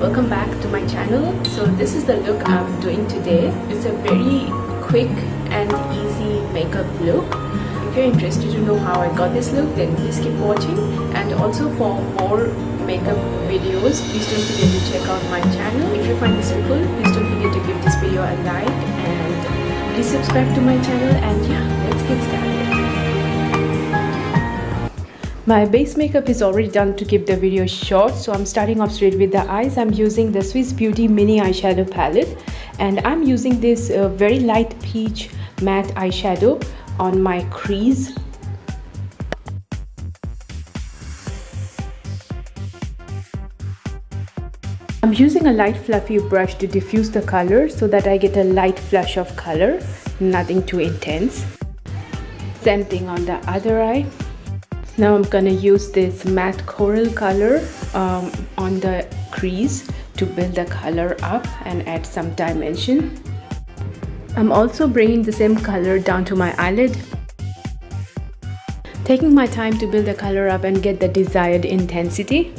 welcome back to my channel. So this is the look I'm doing today. It's a very quick and easy makeup look. If you're interested to know how I got this look, then please keep watching. And also for more makeup videos, please don't forget to check out my channel. If you find this helpful, please don't forget to give this video a like and please subscribe to my channel. And yeah, let's get started. My base makeup is already done to keep the video short, so I'm starting off straight with the eyes. I'm using the Swiss Beauty mini eyeshadow palette, and I'm using this very light peach matte eyeshadow on my crease. I'm using a light fluffy brush to diffuse the color so that I get a light flush of color, nothing too intense. Same thing on the other eye. Now I'm gonna use this matte coral color on the crease to build the color up and add some dimension. I'm also bringing the same color down to my eyelid, taking my time to build the color up and get the desired intensity.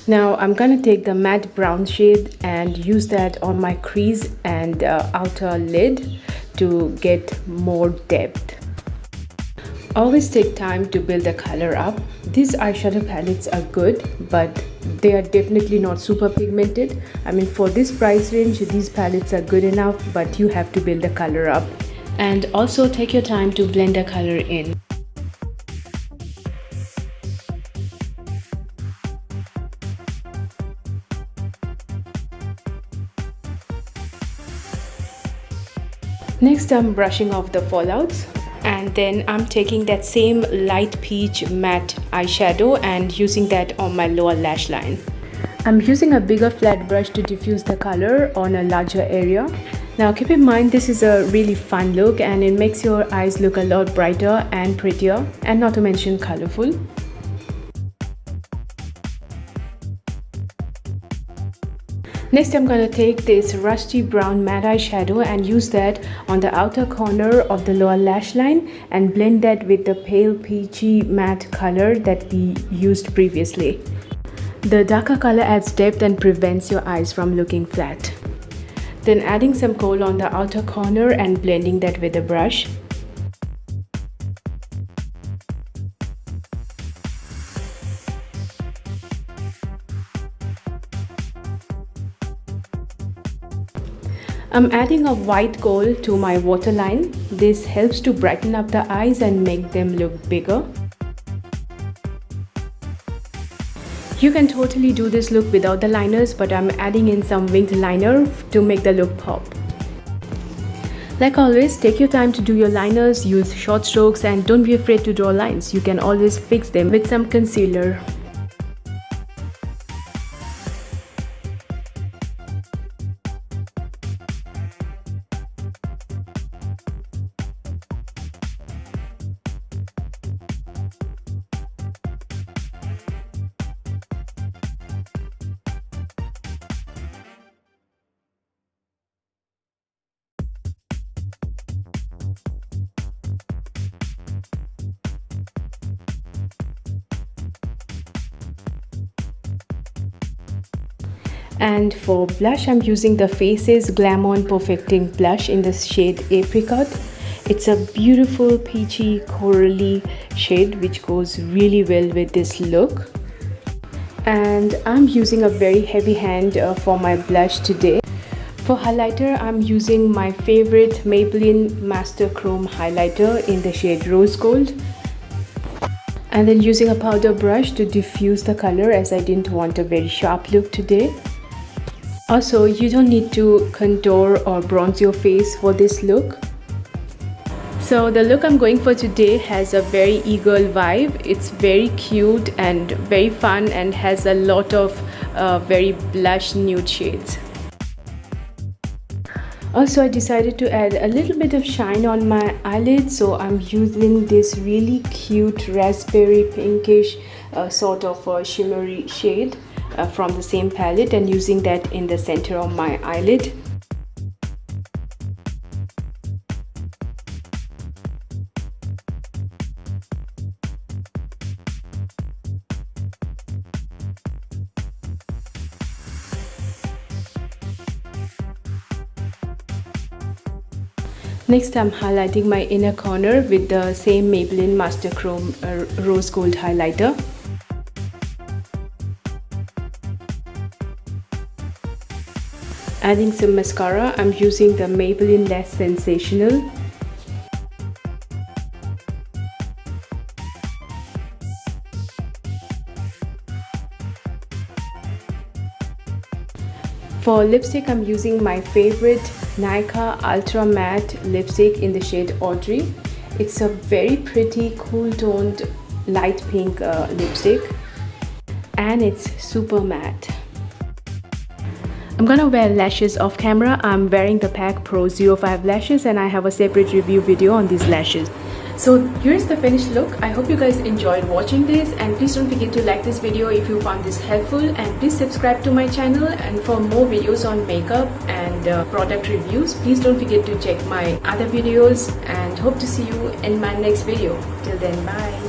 Now I'm gonna take the matte brown shade and use that on my crease and outer lid to get more depth. Always take time to build the color up. These eyeshadow palettes are good, but they are definitely not super pigmented. I mean, for this price range, these palettes are good enough, but you have to build the color up. And also take your time to blend the color in. Next, I'm brushing off the fallouts, and then I'm taking that same light peach matte eyeshadow and using that on my lower lash line. I'm using a bigger flat brush to diffuse the color on a larger area. Now keep in mind, this is a really fun look and it makes your eyes look a lot brighter and prettier, and not to mention colorful. Next, I'm going to take this rusty brown matte eyeshadow and use that on the outer corner of the lower lash line and blend that with the pale peachy matte color that we used previously. The darker color adds depth and prevents your eyes from looking flat. Then adding some kohl on the outer corner and blending that with a brush. I'm adding a white kohl to my waterline. This helps to brighten up the eyes and make them look bigger. You can totally do this look without the liners, but I'm adding in some winged liner to make the look pop. Like always, take your time to do your liners, use short strokes, and don't be afraid to draw lines. You can always fix them with some concealer. And for blush, I'm using the Faces Glam On Perfecting Blush in the shade Apricot. It's a beautiful peachy corally shade which goes really well with this look. And I'm using a very heavy hand for my blush today. For highlighter, I'm using my favorite Maybelline Master Chrome highlighter in the shade Rose Gold. And then using a powder brush to diffuse the color, as I didn't want a very sharp look today. Also, you don't need to contour or bronze your face for this look. So the look I'm going for today has a very e-girl vibe. It's very cute and very fun and has a lot of very blush nude shades. Also, I decided to add a little bit of shine on my eyelid, so I'm using this really cute raspberry pinkish a sort of a shimmery shade from the same palette, and using that in the center of my eyelid. Next, I'm highlighting my inner corner with the same Maybelline Master Chrome Rose Gold highlighter. Adding some mascara, I'm using the Maybelline Less Sensational. For lipstick, I'm using my favorite Nykaa Ultra Matte lipstick in the shade Audrey. It's a very pretty cool toned light pink lipstick, and it's super matte. I'm gonna wear lashes off camera. I'm wearing the PAC Pro 05 lashes, and I have a separate review video on these lashes. So here's the finished look. I hope you guys enjoyed watching this, and please don't forget to like this video if you found this helpful, and please subscribe to my channel. And for more videos on makeup and product reviews, please don't forget to check my other videos, and hope to see you in my next video. Till then, bye.